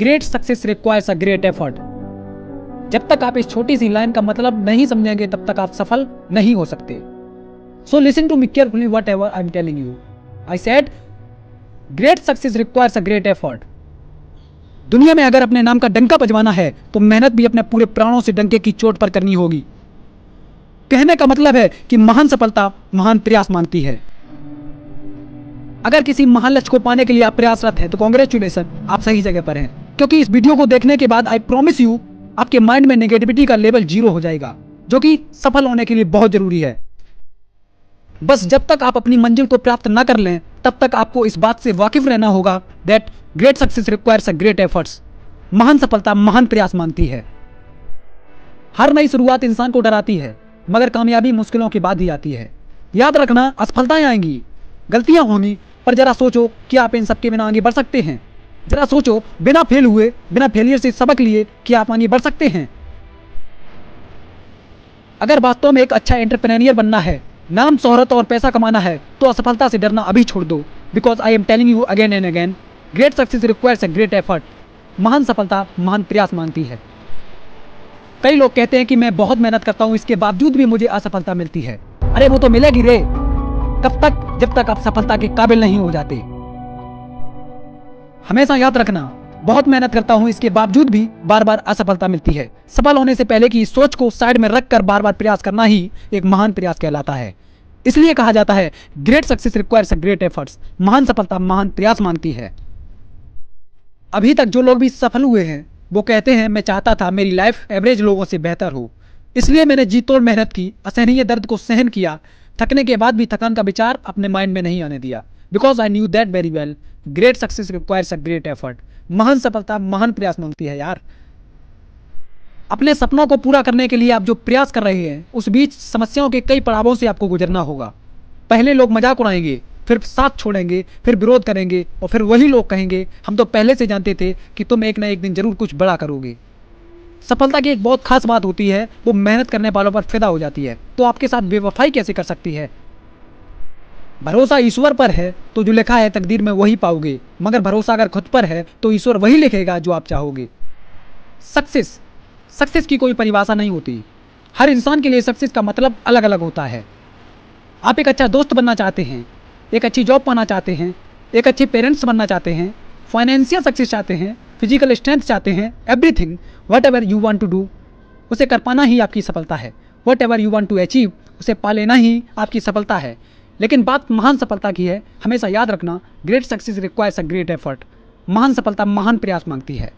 Great success requires a great effort. जब तक आप इस छोटी सी लाइन का मतलब नहीं समझेंगे तब तक आप सफल नहीं हो सकते। So listen to me carefully whatever I am telling you. I said great success requires a great effort. दुनिया में अगर अपने नाम का डंका बजवाना है तो मेहनत भी अपने पूरे प्राणों से डंके की चोट पर करनी होगी। कहने का मतलब है कि महान सफलता महान प्रयास मांगती है। अगर किसी महान लक्ष्य को पाने के लिए आप प्रयासरत हैं तो कांग्रेचुलेसन, आप सही जगह पर हैं। क्योंकि इस वीडियो को देखने के बाद आई प्रॉमिस यू आपके माइंड में नेगेटिविटी का लेवल 0 हो जाएगा, जो कि सफल होने के लिए बहुत जरूरी है। बस जब तक आप अपनी मंजिल को प्राप्त न कर लें तब तक आपको इस बात से वाकिफ रहना होगा that great success requires a great efforts. महान सफलता महान प्रयास मांगती है। हर नई शुरुआत इंसान को डराती है, मगर कामयाबी मुश्किलों के बाद ही आती है। याद रखना, असफलताएं आएंगी, गलतियां होंगी, पर जरा सोचो कि आप इन सबके बिना आगे बढ़ सकते हैं। जरा सोचो, बिना फेल हुए, बिना फेलियर से सबक लिए कि आप आगे बढ़ सकते हैं। अगर वास्तव में एक अच्छा एंटरप्रेन्योर बनना है, नाम, शोहरत और पैसा कमाना है, तो असफलता से डरना अभी छोड़ दो। Because I am telling you again and again, great success requires a great effort. महान सफलता महान प्रयास मांगती है। कई लोग कहते हैं कि मैं बहुत मेहनत करता हूं, इसके बावजूद भी मुझे असफलता मिलती है। अरे वो तो मिलेगी रे, कब तक? जब तक आप सफलता के काबिल नहीं हो जाते। हमेशा याद रखना, बहुत मेहनत करता हूं, इसके बावजूद भी बार बार असफलता मिलती है। सफल होने से पहले की सोच को साइड में रखकर बार बार प्रयास करना ही एक महान प्रयास कहलाता है। इसलिए कहा जाता है great success requires a great efforts. महान सफलता महान प्रयास मांगती है। अभी तक जो लोग भी सफल हुए हैं वो कहते हैं मैं चाहता था मेरी लाइफ एवरेज लोगों से बेहतर हो, इसलिए मैंने जी तोड़ मेहनत की, असहनीय दर्द को सहन किया, थकने के बाद भी थकान का विचार अपने माइंड में नहीं आने दिया। Because I knew that very well, great success requires a great effort. महान सफलता महान प्रयास मांगती है यार। अपने सपनों को पूरा करने के लिए आप जो प्रयास कर रहे हैं उस बीच समस्याओं के कई पड़ावों से आपको गुजरना होगा। पहले लोग मजाक उड़ाएंगे, फिर साथ छोड़ेंगे, फिर विरोध करेंगे, और फिर वही लोग कहेंगे हम तो पहले से जानते थे कि तुम एक ना एक दिन जरूर कुछ बड़ा करोगे। सफलता की एक बहुत खास बात होती है, वो मेहनत करने वालों पर फिदा हो जाती है। तो आपके साथ बेवफाई कैसे कर सकती है? भरोसा ईश्वर पर है तो जो लिखा है तकदीर में वही पाओगे, मगर भरोसा अगर खुद पर है तो ईश्वर वही लिखेगा जो आप चाहोगे। सक्सेस की कोई परिभाषा नहीं होती। हर इंसान के लिए सक्सेस का मतलब अलग अलग होता है। आप एक अच्छा दोस्त बनना चाहते हैं, एक अच्छी जॉब पाना चाहते हैं, एक अच्छे पेरेंट्स बनना चाहते हैं, फाइनेंशियल सक्सेस चाहते हैं, फिजिकल स्ट्रेंथ चाहते हैं, everything whatever you want to do, उसे कर पाना ही आपकी सफलता है। Whatever you want to achieve, उसे पा लेना ही आपकी सफलता है। लेकिन बात महान सफलता की है। हमेशा याद रखना, great success requires a great effort. महान सफलता महान प्रयास मांगती है।